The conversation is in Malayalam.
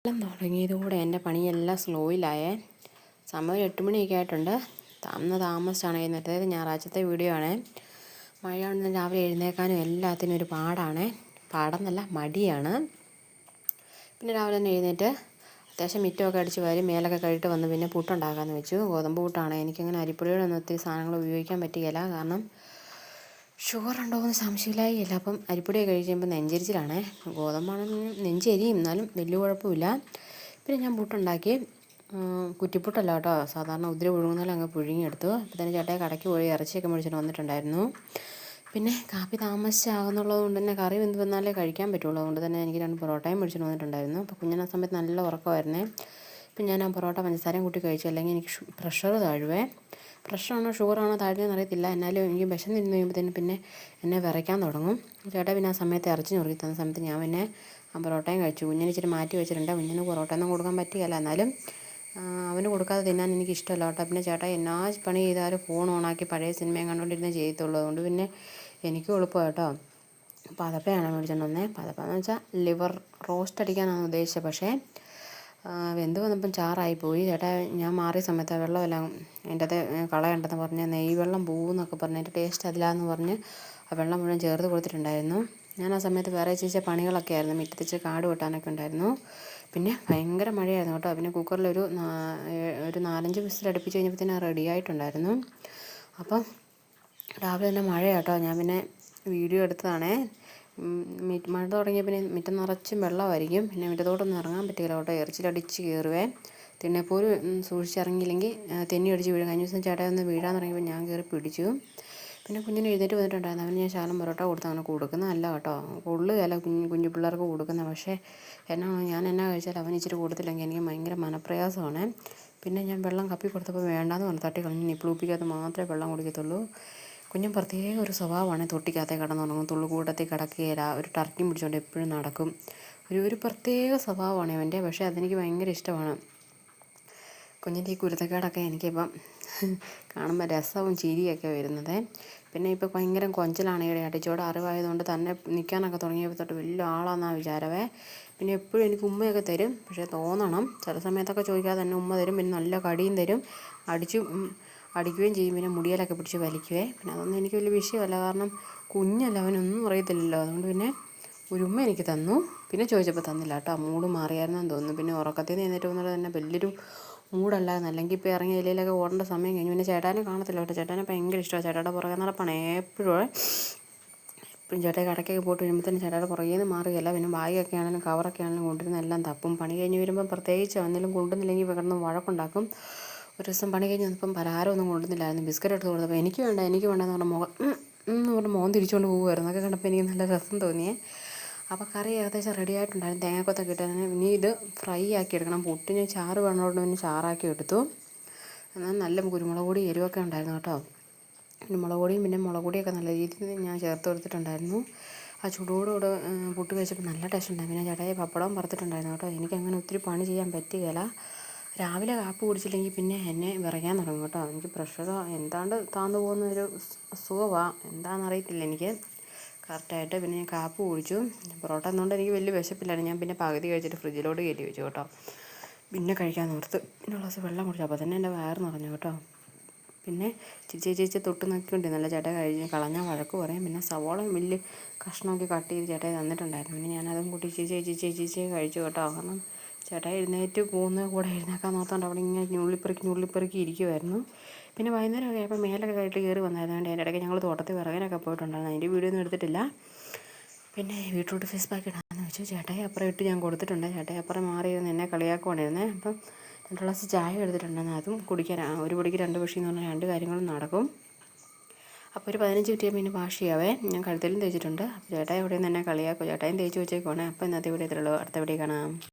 എല്ലാം തുടങ്ങിയതോടെ എൻ്റെ പണിയെല്ലാം സ്ലോയിലായേ. സമയം 8 മണിയൊക്കെ ആയിട്ടുണ്ട്. താമസിച്ചാണ് എഴുന്നേറ്റത്. ഇത് ഞായറാഴ്ചത്തെ വീഡിയോ ആണ്. മഴയാണെന്ന് രാവിലെ എഴുന്നേൽക്കാനും എല്ലാത്തിനും ഒരു പാടാണ്. പാടെന്നല്ല, മടിയാണ്. പിന്നെ രാവിലെ തന്നെ എഴുന്നേറ്റ് അത്യാവശ്യം മിറ്റമൊക്കെ അടിച്ച് വാരി മേലൊക്കെ കഴുകിയിട്ട് വന്ന് പിന്നെ പുട്ടുണ്ടാക്കാമെന്ന് വെച്ചു. ഗോതമ്പ് പുട്ടാണ്. എനിക്കങ്ങനെ അരിപ്പൊടിയുടെ ഒന്നും ഒത്തിരി സാധനങ്ങൾ ഉപയോഗിക്കാൻ പറ്റുകയില്ല. കാരണം ഷുഗർ ഉണ്ടോ എന്ന് സംശയമില്ലായില്ല. അപ്പം അരിപ്പൊടിയൊക്കെ കഴിക്കുമ്പോൾ നെഞ്ചരിച്ചിലാണേ. ഗോതമ്പാണെങ്കിൽ നെഞ്ചരിയും, എന്നാലും വലിയ കുഴപ്പമില്ല. പിന്നെ ഞാൻ പുട്ടുണ്ടാക്കി. കുറ്റിപ്പുട്ടല്ല കേട്ടോ, സാധാരണ ഉതിരി പുഴുങ്ങുന്നാലും അങ്ങ് പുഴുങ്ങിയെടുത്തു. അപ്പോൾ തന്നെ ചേട്ടായി കടയ്ക്ക് പോയി ഇറച്ചിയൊക്കെ മേടിച്ചിട്ട് വന്നിട്ടുണ്ടായിരുന്നു. പിന്നെ കാപ്പി താമസിച്ചാകുന്നുള്ളത് കൊണ്ട് തന്നെ കറി വെന്ത് വന്നാലേ കഴിക്കാൻ പറ്റുള്ളൂ. അതുകൊണ്ട് തന്നെ എനിക്ക് 2 പൊറോട്ടയും മേടിച്ചിട്ട് വന്നിട്ടുണ്ടായിരുന്നു. അപ്പോൾ കുഞ്ഞിനെ സമയത്ത് നല്ല ഉറക്കമായിരുന്നേ. ഇപ്പം ഞാൻ ആ പൊറോട്ട പഞ്ചസാരയും കൂട്ടി കഴിച്ചു. അല്ലെങ്കിൽ എനിക്ക് പ്രഷർ താഴുവേ. പ്രഷറാണോ ഷുഗറാണോ താഴ്ന്നതെന്ന് അറിയത്തില്ല. എന്നാലും എനിക്ക് വിശന്നിരുന്ന് കഴിയുമ്പോഴത്തേനും പിന്നെ എന്നെ വിറയ്ക്കാൻ തുടങ്ങും. ചേട്ടാ പിന്നെ ആ സമയത്ത് ഇറച്ചി ഞുറുക്കി തന്ന സമയത്ത് ഞാൻ പിന്നെ ആ പൊറോട്ടയും കഴിച്ചു. കുഞ്ഞിന് ഇച്ചിരി മാറ്റി വെച്ചിട്ടുണ്ട്. കുഞ്ഞിന് പൊറോട്ടയൊന്നും കൊടുക്കാൻ പറ്റുകയില്ല. എന്നാലും അവന് കൊടുക്കാതെ തിന്നാൻ എനിക്ക് ഇഷ്ടമല്ല കേട്ടോ. പിന്നെ ചേട്ടാ എന്നാ പണി ചെയ്താലും ഫോൺ ഓണാക്കി പഴയ സിനിമയും കണ്ടുകൊണ്ടിരുന്നേ ചെയ്യത്തുള്ളൂ. അതുകൊണ്ട് പിന്നെ എനിക്കും എളുപ്പമാണ് കേട്ടോ. പതപ്പയാണ് മേടിച്ചോണ്ട് വന്നത്. പതപ്പെന്ന് വെച്ചാൽ ലിവർ റോസ്റ്റ് അടിക്കാനാണ് ഉദ്ദേശിച്ചത്. പക്ഷേ വെന്ത് വന്നപ്പം ചാറായിപ്പോയി. ചേട്ടാ ഞാൻ മാറിയ സമയത്ത് വെള്ളമെല്ലാം അതിൻ്റെ അത് കളയണ്ടെന്ന് പറഞ്ഞ് നെയ്യ് വെള്ളം പോകുമെന്നൊക്കെ പറഞ്ഞ് അതിൻ്റെ ടേസ്റ്റ് അതിലാന്ന് പറഞ്ഞ് ആ വെള്ളം മുഴുവൻ ചേർത്ത് കൊടുത്തിട്ടുണ്ടായിരുന്നു. ഞാൻ ആ സമയത്ത് വേറെ ചേച്ചിയ പണികളൊക്കെ ആയിരുന്നു. മുറ്റത്തിച്ച് കാട് വെട്ടാനൊക്കെ ഉണ്ടായിരുന്നു. പിന്നെ ഭയങ്കര മഴയായിരുന്നു കേട്ടോ. പിന്നെ കുക്കറിലൊരു 4-5 വിസിൽ അടുപ്പിച്ച് കഴിഞ്ഞപ്പോഴത്തേനും റെഡി ആയിട്ടുണ്ടായിരുന്നു. അപ്പം രാവിലെ തന്നെ മഴ കേട്ടോ. ഞാൻ പിന്നെ വീഡിയോ എടുത്തതാണേ. മഴ തുടങ്ങിയ പിന്നെ മുറ്റം നിറച്ചും വെള്ളമായിരിക്കും. പിന്നെ മുറ്റത്തോട്ടൊന്നും ഇറങ്ങാൻ പറ്റില്ല കേട്ടോ. ഇറച്ചിലടിച്ച് കയറുവേ. തിണ്ണേപ്പോലും സൂക്ഷിച്ചിറങ്ങിയില്ലെങ്കിൽ തെന്നി അടിച്ച് വീഴും. കഴിഞ്ഞ ദിവസം ചേട്ടായി ഒന്ന് വീഴാൻ തുടങ്ങിയപ്പോൾ ഞാൻ കയറി പിടിച്ചു. പിന്നെ കുഞ്ഞിന് എഴുന്നേറ്റ് വന്നിട്ടുണ്ടായിരുന്നു. അവന് ഞാൻ ശകലം പൊറോട്ട കൊടുത്താണ്. കൊടുക്കുന്നതല്ല കേട്ടോ, കൊള്ളുകയല്ല കുഞ്ഞു പിള്ളേർക്ക് കൊടുക്കുന്നത്. പക്ഷേ ഞാൻ എന്നാ കഴിച്ചാൽ അവന് ഇച്ചിരി കൊടുത്തില്ലെങ്കിൽ എനിക്ക് ഭയങ്കര മനപ്രയാസമാണ്. പിന്നെ ഞാൻ വെള്ളം കപ്പി കൊടുത്തപ്പോൾ വേണ്ടാന്ന് പറഞ്ഞ് തട്ടി കളഞ്ഞ്. നിപ്പിളുപ്പിക്കകത്ത് മാത്രമേ വെള്ളം കുടിക്കത്തുള്ളൂ. കുഞ്ഞും പ്രത്യേക ഒരു സ്വഭാവമാണ്. തൊട്ടിക്കകത്തേ കിടന്നുറങ്ങും, തുള്ളുകൂട്ടത്തിൽ കിടക്കുകയില്ല, ഒരു ടർക്കിയും പിടിച്ചുകൊണ്ട് എപ്പോഴും നടക്കും. ഒരു പ്രത്യേക സ്വഭാവമാണ് അവൻ്റെ. പക്ഷേ അതെനിക്ക് ഭയങ്കര ഇഷ്ടമാണ്. കുഞ്ഞിൻ്റെ ഈ കുരുത്തക്കേടൊക്കെ എനിക്കിപ്പം കാണുമ്പോൾ രസവും ചിരിയൊക്കെ വരുന്നത്. പിന്നെ ഇപ്പോൾ ഭയങ്കര കൊഞ്ചലാണ്. ഇവിടെ അടിച്ചോടെ അറിവായതുകൊണ്ട് തന്നെ നിൽക്കാനൊക്കെ തുടങ്ങിയപ്പോൾ തൊട്ട് വലിയ ആളാണെന്നാണ് വിചാരവേ. പിന്നെ എപ്പോഴും എനിക്ക് ഉമ്മയൊക്കെ തരും. പക്ഷേ തോന്നണം, ചില സമയത്തൊക്കെ ചോദിക്കാതെ തന്നെ ഉമ്മ തരും. പിന്നെ നല്ല കടിയും തരും. അടിക്കുകയും ചെയ്യും. പിന്നെ മുടിയിലൊക്കെ പിടിച്ച് വലിക്കുവേ. പിന്നെ അതൊന്നും എനിക്ക് വലിയ വിഷയമല്ല. കാരണം കുഞ്ഞല്ല, അവനൊന്നും അറിയത്തില്ലല്ലോ. അതുകൊണ്ട് പിന്നെ ഒരു ഉമ്മ എനിക്ക് തന്നു. പിന്നെ ചോദിച്ചപ്പോൾ തന്നില്ല കേട്ടോ. മൂഡ് മാറിയായിരുന്നെന്ന് തോന്നുന്നു. പിന്നെ ഉറക്കത്തിൽ നിന്ന് എഴുന്നേറ്റ് പോകുന്നത് തന്നെ വലിയൊരു മൂടല്ലായിരുന്നു. അല്ലെങ്കിൽ ഇപ്പോൾ ഇറങ്ങിയ ഇലയിലൊക്കെ ഓടേണ്ട സമയം കഴിഞ്ഞു. പിന്നെ ചേട്ടാനെ കാണത്തില്ല കേട്ടോ. ചേട്ടാനെ ഭയങ്കര ഇഷ്ടമാണ്. ചേട്ടായുടെ പുറകെ നടപ്പാണ് എപ്പോഴും. ചേട്ടായി കടയ്ക്കൊക്കെ പോയിട്ട് വരുമ്പോൾ തന്നെ ചേട്ടായുടെ പുറകെ നിന്ന് മാറുകയല്ല. പിന്നെ ബാഗൊക്കെ ആണെങ്കിലും കവറൊക്കെ ആണെങ്കിലും കൊണ്ടിരുന്ന എല്ലാം തപ്പും. പണി കഴിഞ്ഞ് വരുമ്പം പ്രത്യേകിച്ച് എന്തെങ്കിലും കൊണ്ടുവന്നില്ലെങ്കിൽ കിടന്ന് വഴക്കുണ്ടാക്കും. ഒരു ദിവസം പണി കഴിഞ്ഞ് വന്നപ്പം പലഹാരമൊന്നും കൊണ്ടുവന്നില്ലായിരുന്നു. ബിസ്ക്കറ്റ് എടുത്ത് കൊടുത്തപ്പോൾ എനിക്ക് വേണ്ടെന്ന് പറഞ്ഞ മുഖം തിരിച്ചുകൊണ്ട് പോകുമായിരുന്നു. അതൊക്കെ കണ്ടപ്പോൾ എനിക്ക് നല്ല രസം തോന്നിയേ. അപ്പോൾ കറി ഏകദേശം റെഡി ആയിട്ടുണ്ടായിരുന്നു. തേങ്ങക്കൊത്തൊക്കെ ഇട്ട് ഇനി ഇത് ഫ്രൈ ആക്കി എടുക്കണം. പുട്ടിന് ചാറ് വേണോണ്ട് പിന്നെ ചാറാക്കി എടുത്തു. എന്നാൽ നല്ല കുരുമുളക് പൊടി എരിവൊക്കെ ഉണ്ടായിരുന്നു കേട്ടോ. പിന്നെ മുളക് പൊടിയും പിന്നെ മുളക് പൊടിയൊക്കെ നല്ല രീതിയിൽ ഞാൻ ചേർത്ത് കൊടുത്തിട്ടുണ്ടായിരുന്നു. ആ ചൂടോടുകൂടെ പുട്ട് കഴിച്ചപ്പോൾ നല്ല ടേസ്റ്റ് ഉണ്ടായിരുന്നു. പിന്നെ ചേട്ടായി പപ്പടവും വറുത്തിട്ടുണ്ടായിരുന്നു കേട്ടോ. എനിക്കങ്ങനെ ഒത്തിരി പണി ചെയ്യാൻ പറ്റുകയില്ല. രാവിലെ കാപ്പി കുടിച്ചില്ലെങ്കിൽ പിന്നെ എന്നെ വിറയ്ക്കാൻ തുടങ്ങും കേട്ടോ. എനിക്ക് പ്രഷർ എന്താണ്ട് താന്നു പോകുന്നൊരു അസുഖമാണ്. എന്താണെന്നറിയത്തില്ല എനിക്ക് കറക്റ്റായിട്ട്. പിന്നെ ഞാൻ കാപ്പി കുടിച്ചു. പൊറോട്ട എന്നുകൊണ്ട് എനിക്ക് വലിയ വിശപ്പില്ലായിരുന്നു. ഞാൻ പിന്നെ പകുതി കഴിച്ചിട്ട് ഫ്രിഡ്ജിലോട്ട് കയറ്റി വെച്ചു കേട്ടോ. പിന്നെ കഴിക്കാൻ നിർത്ത്. പിന്നെ ഒരു ഗ്ലാസ് വെള്ളം കുടിച്ചു. അപ്പോൾ തന്നെ എൻ്റെ വയറ് നിറഞ്ഞു കേട്ടോ. പിന്നെ ചേച്ചി തൊട്ട് നോക്കിക്കൊണ്ടിരുന്നല്ല ചേട്ടായി കളഞ്ഞാൽ വഴക്ക് പറയും. പിന്നെ സവോള വലിയ കഷ്ണമൊക്കെ കട്ട് ചെയ്ത് ചേട്ടായി തന്നിട്ടുണ്ടായിരുന്നു. പിന്നെ ഞാനതും കൂട്ടി ചേച്ചി കഴിച്ചു കേട്ടോ. കാരണം ചേട്ടായി എഴുന്നേറ്റ് പോകുന്ന കൂടെ എഴുന്നേക്കാൻ നോർത്തോണ്ട് അവിടെ ഇങ്ങനെ ഞുള്ളിപ്പെറുക്കി ഇരിക്കുമായിരുന്നു. പിന്നെ വൈകുന്നേരം ആയപ്പോൾ മേലൊക്കെ കയറി വന്നായിരുന്നു. അതിൻ്റെ ഇടയ്ക്ക് ഞങ്ങൾ തോട്ടത്തിൽ വിറകാനൊക്കെ പോയിട്ടുണ്ടായിരുന്നു. അതിൻ്റെ വീഡിയോ ഒന്നും എടുത്തിട്ടില്ല. പിന്നെ ബീട്രൂട്ട് ഫേസ് പാക്ക് ഇടാമെന്ന് വെച്ചു. ചേട്ടായി അപ്പുറം ഇട്ട് ഞാൻ കൊടുത്തിട്ടുണ്ട്. ചേട്ടായി അപ്പുറം മാറിയിരുന്ന് എന്നെ കളിയാക്കുവാണിരുന്നേ. അപ്പം 2 ഗ്ലാസ് ചായ എടുത്തിട്ടുണ്ടെന്ന്. അതും കുടിക്കാൻ ഒരു പൊടിക്ക് 2 പക്ഷി എന്ന് പറഞ്ഞാൽ 2 കാര്യങ്ങളും നടക്കും. അപ്പോൾ ഒരു 15 മിനിറ്റ് പിന്നെ വാഷ് ചെയ്യാവേ. ഞാൻ കഴുത്തിലും തേച്ചിട്ടുണ്ട്. അപ്പോൾ ചേട്ടായി ഇവിടെ നിന്ന് എന്നെ കളിയാക്കും. ചേട്ടായും തേച്ച് വെച്ചേക്കുവാണേ. അപ്പോൾ ഇന്നത്തെ വീഡിയോ ഇത്രയുള്ളൂ. അടുത്ത വീഡിയോ കാണാം.